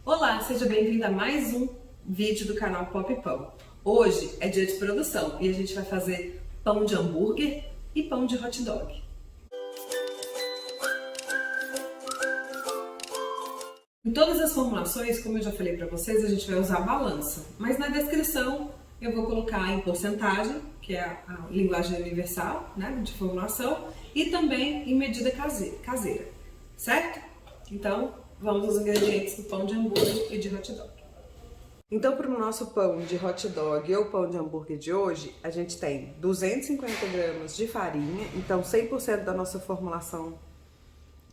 Olá, seja bem-vindo a mais um vídeo do canal Pop Pão. Hoje é dia de produção e a gente vai fazer pão de hambúrguer e pão de hot dog. Em todas as formulações, como eu já falei para vocês, a gente vai usar balança, mas na descrição eu vou colocar em porcentagem, que é a linguagem universal, né, de formulação, e também em medida caseira, certo? Então, vamos aos ingredientes do pão de hambúrguer e de hot dog. Então, para o nosso pão de hot dog ou pão de hambúrguer de hoje, a gente tem 250 gramas de farinha. Então, 100% da nossa formulação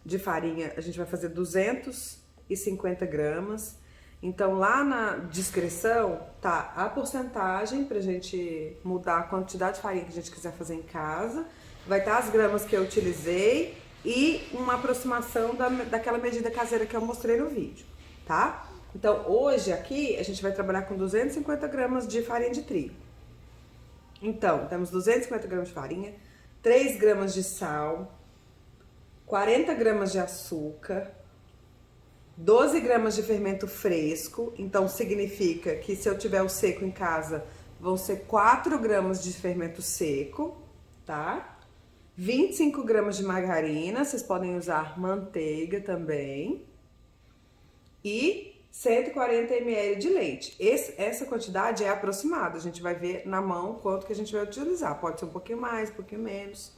de farinha, a gente vai fazer 250 gramas. Então, lá na descrição tá a porcentagem pra gente mudar a quantidade de farinha que a gente quiser fazer em casa. Vai estar as gramas que eu utilizei e uma aproximação daquela medida caseira que eu mostrei no vídeo, tá? Então, hoje aqui a gente vai trabalhar com 250 gramas de farinha de trigo. Então, temos 250 gramas de farinha, 3 gramas de sal, 40 gramas de açúcar, 12 gramas de fermento fresco. Então, significa que se eu tiver o seco em casa, vão ser 4 gramas de fermento seco, tá? 25 gramas de margarina, vocês podem usar manteiga também. E 140 ml de leite. Essa quantidade é aproximada, a gente vai ver na mão quanto que a gente vai utilizar. Pode ser um pouquinho mais, um pouquinho menos,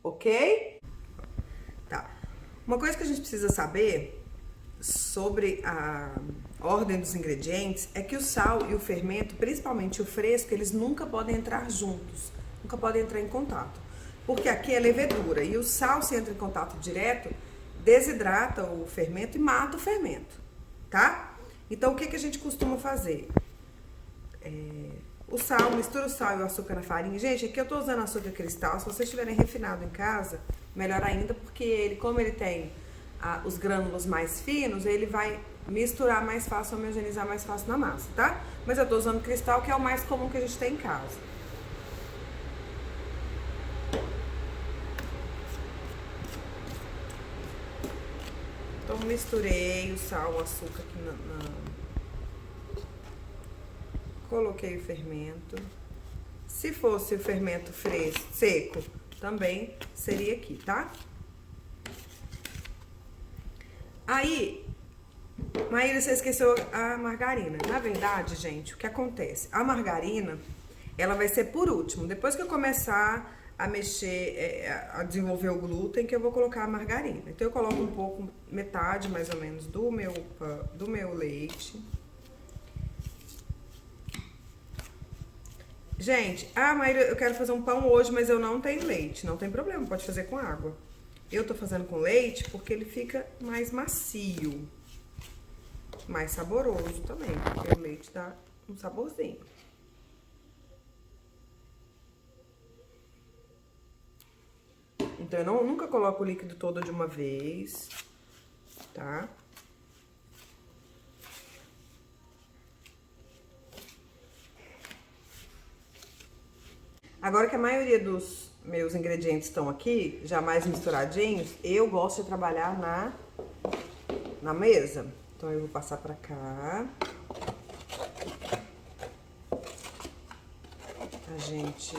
ok? Tá. Uma coisa que a gente precisa saber sobre a ordem dos ingredientes é que o sal e o fermento, principalmente o fresco, eles nunca podem entrar juntos, nunca podem entrar em contato. Porque aqui é levedura e o sal, se entra em contato direto, desidrata o fermento e mata o fermento, tá? Então, o que a gente costuma fazer? O sal, mistura o sal e o açúcar na farinha. Gente, aqui eu tô usando açúcar cristal. Se vocês tiverem refinado em casa, melhor ainda, porque ele, como ele tem os grânulos mais finos, ele vai misturar mais fácil, homogeneizar mais fácil na massa, tá? Mas eu tô usando cristal, que é o mais comum que a gente tem em casa. Então, misturei o sal, o açúcar aqui coloquei o fermento. Se fosse o fermento fresco, seco, também seria aqui, tá? Aí, Maíra, você esqueceu a margarina. Na verdade, gente, o que acontece? A margarina, ela vai ser por último. Depois que eu começar a mexer, a desenvolver o glúten, que eu vou colocar a margarina. Então, eu coloco um pouco, metade mais ou menos do meu leite. Gente, Maíra, eu quero fazer um pão hoje, mas eu não tenho leite. Não tem problema, pode fazer com água. Eu tô fazendo com leite porque ele fica mais macio. Mais saboroso também, porque o leite dá um saborzinho. Então, eu nunca coloco o líquido todo de uma vez, tá? Agora que a maioria dos meus ingredientes estão aqui, já mais misturadinhos, eu gosto de trabalhar na mesa. Então, eu vou passar pra cá. A gente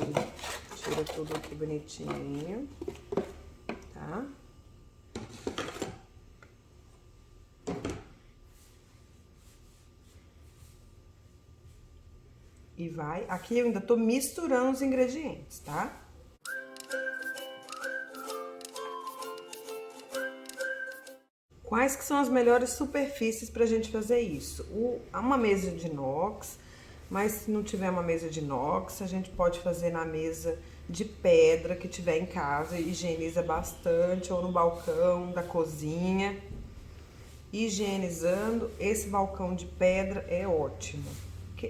tira tudo aqui bonitinho, tá? E vai... Aqui eu ainda tô misturando os ingredientes, tá? Quais que são as melhores superfícies pra gente fazer isso? Uma mesa de inox, mas se não tiver uma mesa de inox, a gente pode fazer na mesa de pedra que tiver em casa, higieniza bastante, ou no balcão da cozinha. Higienizando, esse balcão de pedra é ótimo.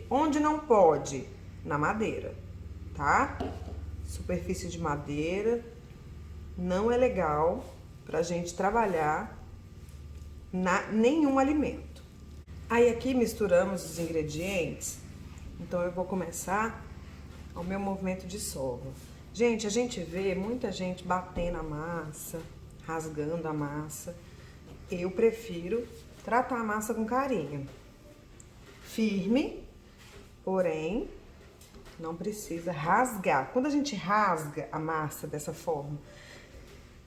Onde não pode? Na madeira, tá? Superfície de madeira não é legal pra gente trabalhar nenhum alimento. Aí aqui misturamos os ingredientes, então eu vou começar o meu movimento de sova. Gente, a gente vê muita gente batendo a massa, rasgando a massa. Eu prefiro tratar a massa com carinho. Firme, porém, não precisa rasgar. Quando a gente rasga a massa dessa forma,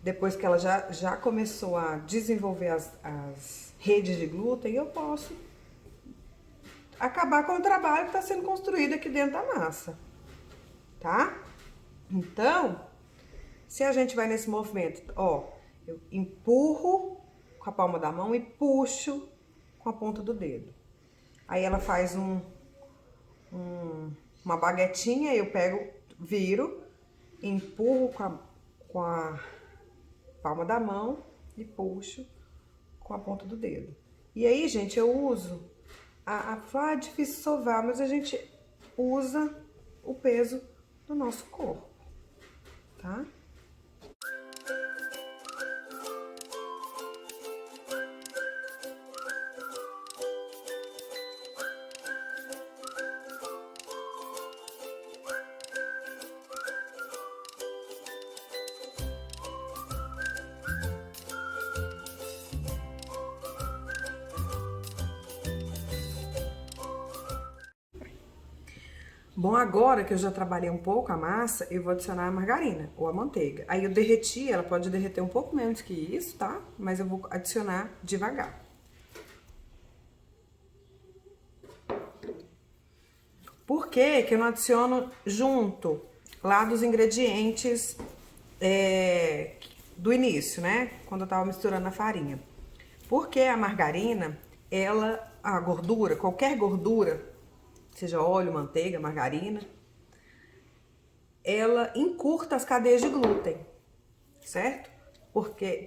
depois que ela já começou a desenvolver as redes de glúten, eu posso acabar com o trabalho que está sendo construído aqui dentro da massa, tá? Então, se a gente vai nesse movimento, ó, eu empurro com a palma da mão e puxo com a ponta do dedo. Aí ela faz uma baguetinha, eu pego, viro, empurro com a palma da mão e puxo com a ponta do dedo. E aí, gente, eu uso é difícil sovar, mas a gente usa o peso do nosso corpo, tá? Bom, agora que eu já trabalhei um pouco a massa, eu vou adicionar a margarina ou a manteiga. Aí eu derreti, ela pode derreter um pouco menos que isso, tá? Mas eu vou adicionar devagar. Por que que eu não adiciono junto lá dos ingredientes do início, né? Quando eu tava misturando a farinha. Porque a margarina, a gordura, qualquer gordura, seja óleo, manteiga, margarina, ela encurta as cadeias de glúten, certo?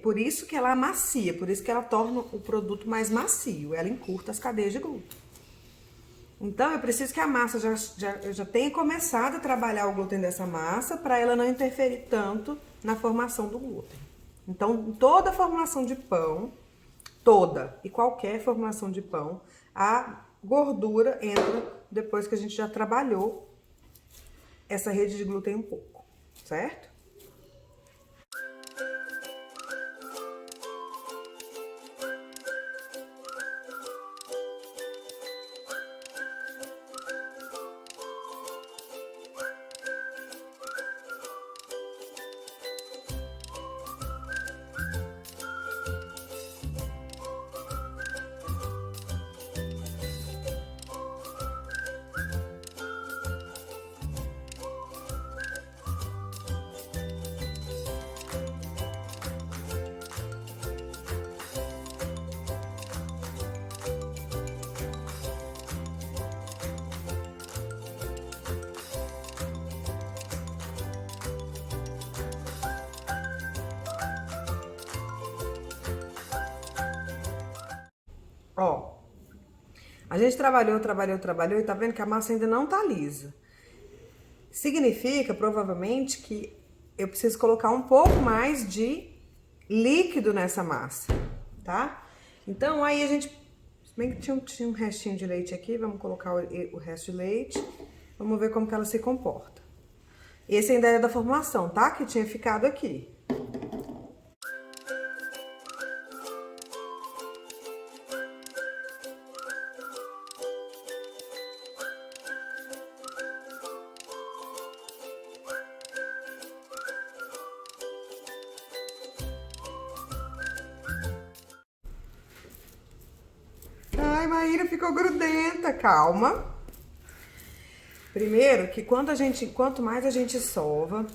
Por isso que ela amacia, por isso que ela torna o produto mais macio, ela encurta as cadeias de glúten. Então, eu preciso que a massa já tenha começado a trabalhar o glúten dessa massa para ela não interferir tanto na formação do glúten. Então, toda a formulação de pão, toda e qualquer formulação de pão, a gordura entra depois que a gente já trabalhou essa rede de glúten um pouco, certo? Ó, a gente trabalhou e tá vendo que a massa ainda não tá lisa. Significa, provavelmente, que eu preciso colocar um pouco mais de líquido nessa massa, tá? Então, aí a gente... Se bem que tinha um restinho de leite aqui, vamos colocar o resto de leite. Vamos ver como que ela se comporta. Esse ainda é da formulação, tá? Que tinha ficado aqui. Ai, Maíra, ficou grudenta. Calma. Primeiro que quanto mais a gente sova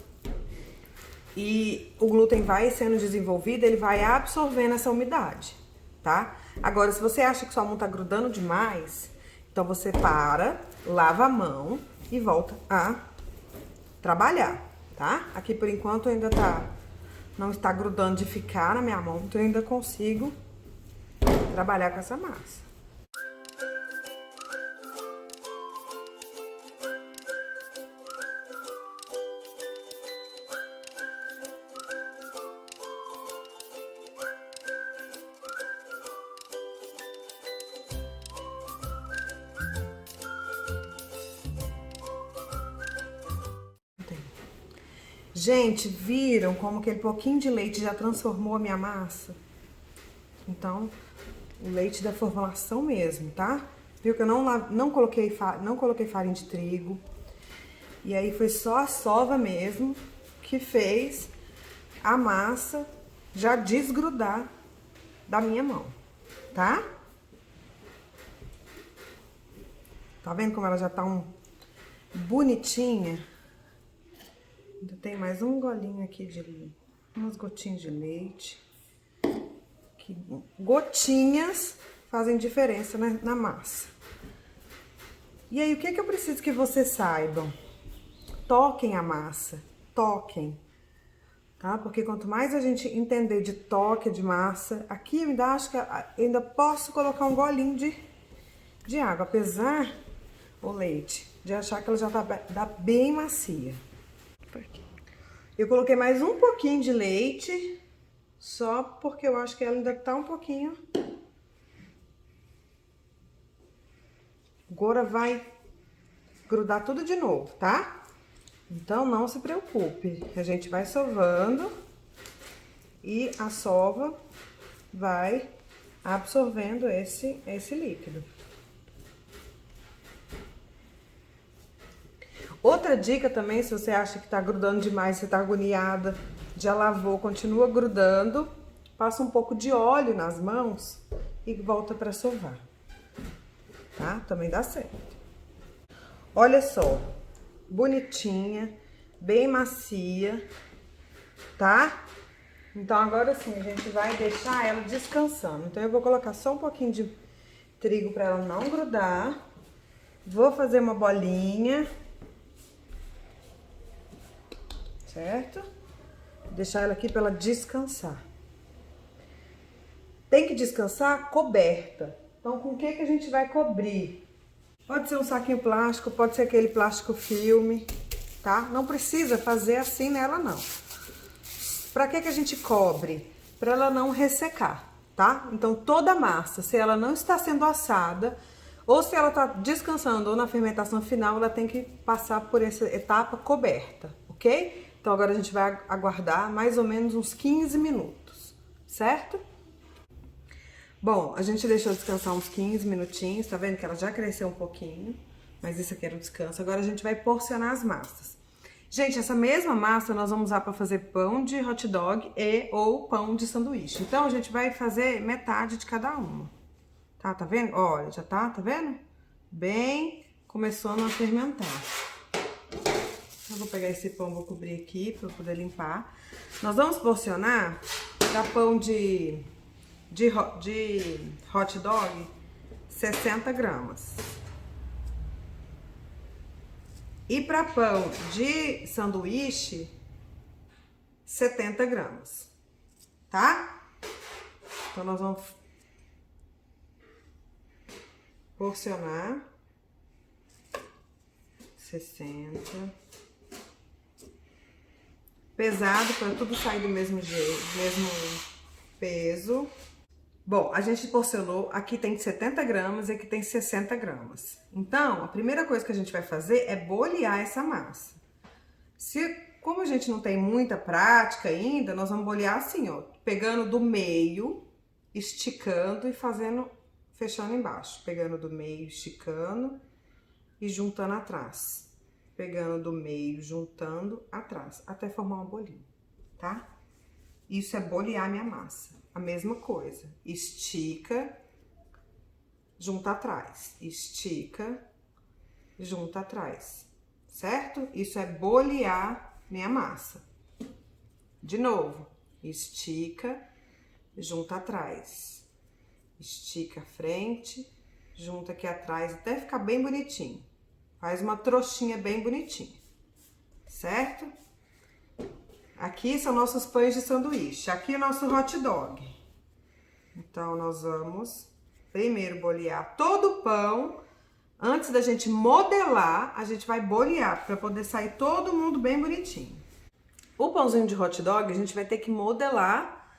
e o glúten vai sendo desenvolvido, ele vai absorvendo essa umidade, tá? Agora, se você acha que sua mão tá grudando demais, então você para, lava a mão e volta a trabalhar, tá? Aqui por enquanto ainda não está grudando de ficar na minha mão, então eu ainda consigo trabalhar com essa massa. Gente, viram como aquele pouquinho de leite já transformou a minha massa? Então, O leite da formulação mesmo, tá? Viu que eu não coloquei farinha de trigo. E aí foi só a sova mesmo que fez a massa já desgrudar da minha mão, tá? Tá vendo como ela já tá bonitinha? Ainda tem mais um golinho aqui umas gotinhas de leite. Que gotinhas fazem diferença na massa. E aí, o que eu preciso que vocês saibam? Toquem a massa, toquem, tá? Porque quanto mais a gente entender de toque de massa, aqui eu acho que eu ainda posso colocar um golinho de água, apesar o leite, de achar que ela já tá bem macia. Eu coloquei mais um pouquinho de leite, só porque eu acho que ela ainda tá um pouquinho. Agora vai grudar tudo de novo, tá? Então, não se preocupe, a gente vai sovando e a sova vai absorvendo esse líquido. Outra dica também, se você acha que tá grudando demais, você tá agoniada, já lavou, continua grudando, passa um pouco de óleo nas mãos e volta pra sovar, tá? Também dá certo. Olha só, bonitinha, bem macia, tá? Então, agora sim, a gente vai deixar ela descansando. Então, eu vou colocar só um pouquinho de trigo para ela não grudar. Vou fazer uma bolinha, certo? Deixar ela aqui para ela descansar. Tem que descansar coberta. Então, com o que a gente vai cobrir? Pode ser um saquinho plástico, pode ser aquele plástico filme, tá? Não precisa fazer assim nela, não. Pra que a gente cobre? Pra ela não ressecar, tá? Então, toda a massa, se ela não está sendo assada, ou se ela tá descansando ou na fermentação final, ela tem que passar por essa etapa coberta, ok? Então, agora a gente vai aguardar mais ou menos uns 15 minutos, certo? Bom, a gente deixou descansar uns 15 minutinhos, tá vendo que ela já cresceu um pouquinho, mas isso aqui era o descanso. Agora a gente vai porcionar as massas. Gente, essa mesma massa nós vamos usar para fazer pão de hot dog ou pão de sanduíche. Então, a gente vai fazer metade de cada uma. Tá vendo? Olha, já tá vendo? Bem, começando a fermentar. Eu vou pegar esse pão, vou cobrir aqui para poder limpar. Nós vamos porcionar para pão de hot dog 60 gramas. E para pão de sanduíche 70 gramas, tá? Então, nós vamos porcionar 60. Pesado para tudo sair do mesmo jeito, mesmo peso. Bom, a gente porcionou, aqui tem 70 gramas e aqui tem 60 gramas. Então, a primeira coisa que a gente vai fazer é bolear essa massa. Como a gente não tem muita prática ainda, nós vamos bolear assim, ó, pegando do meio, esticando e fechando embaixo. Pegando do meio, esticando e juntando atrás. Pegando do meio, juntando atrás, até formar uma bolinha, tá? Isso é bolear minha massa. A mesma coisa, estica, junta atrás, estica, junta atrás, certo? Isso é bolear minha massa. De novo, estica, junta atrás, estica a frente, junta aqui atrás até ficar bem bonitinho. Faz uma trouxinha bem bonitinha, certo? Aqui são nossos pães de sanduíche, aqui é o nosso hot dog. Então, nós vamos primeiro bolear todo o pão. Antes da gente modelar, a gente vai bolear, para poder sair todo mundo bem bonitinho. O pãozinho de hot dog, a gente vai ter que modelar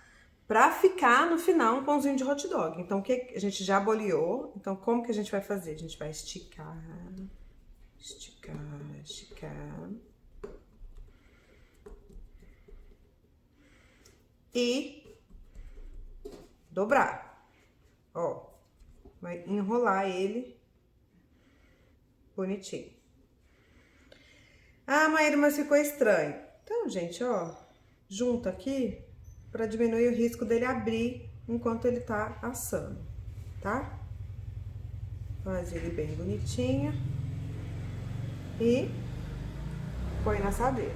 para ficar no final um pãozinho de hot dog. Então, o que a gente já boleou, então como que a gente vai fazer? A gente vai esticar, esticar, esticar. E dobrar. Ó, vai enrolar ele bonitinho. Ah, Maíra, mas ficou estranho. Então, gente, ó, junta aqui pra diminuir o risco dele abrir enquanto ele tá assando, tá? Faz ele bem bonitinho e põe na assadeira.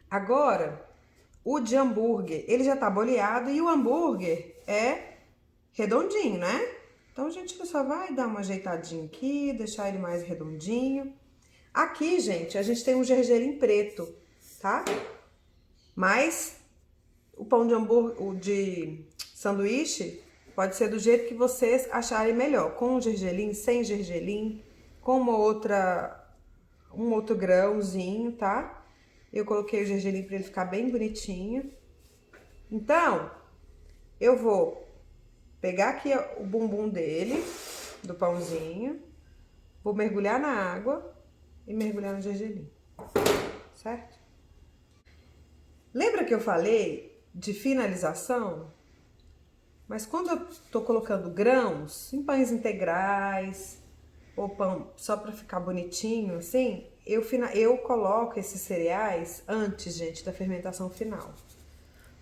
Agora, o de hambúrguer, ele já tá boleado e o hambúrguer é redondinho, né? Então, a gente só vai dar uma ajeitadinha aqui, deixar ele mais redondinho. Aqui, gente, a gente tem um gergelim preto, tá? Mas o pão de hambúrguer, o de sanduíche, pode ser do jeito que vocês acharem melhor. Com gergelim, sem gergelim, com um outro grãozinho, tá? Eu coloquei o gergelim para ele ficar bem bonitinho. Então, eu vou pegar aqui o bumbum dele, do pãozinho, vou mergulhar na água e mergulhar no gergelim, certo? Lembra que eu falei de finalização? Mas quando eu tô colocando grãos em pães integrais ou pão só para ficar bonitinho assim, eu coloco esses cereais antes, gente, da fermentação final.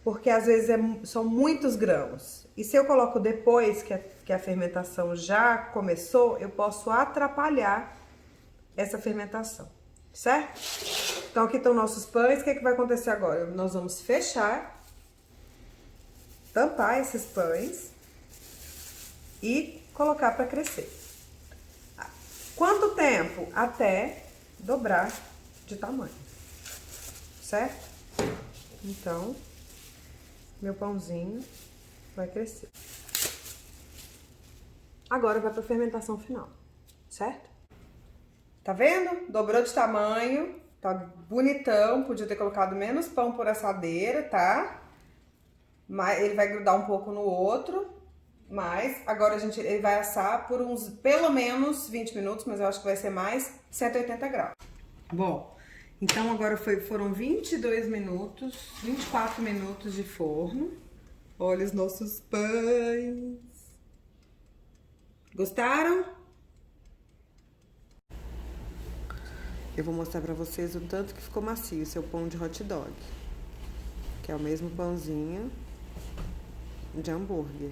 Porque às vezes são muitos grãos. E se eu coloco depois que a fermentação já começou, eu posso atrapalhar essa fermentação, certo? Então aqui estão nossos pães. O que vai acontecer agora? Nós vamos fechar, tampar esses pães e colocar para crescer. Quanto tempo? Até dobrar de tamanho, certo? Então, meu pãozinho vai crescer. Agora vai para a fermentação final, certo? Tá vendo? Dobrou de tamanho, tá bonitão. Podia ter colocado menos pão por assadeira, tá? Mas ele vai grudar um pouco no outro. Mas agora ele vai assar por uns, pelo menos 20 minutos, mas eu acho que vai ser mais, 180 graus. Bom, então agora foram 22 minutos, 24 minutos de forno. Olha os nossos pães. Gostaram? Eu vou mostrar pra vocês o tanto que ficou macio o seu pão de hot dog. Que é o mesmo pãozinho de hambúrguer.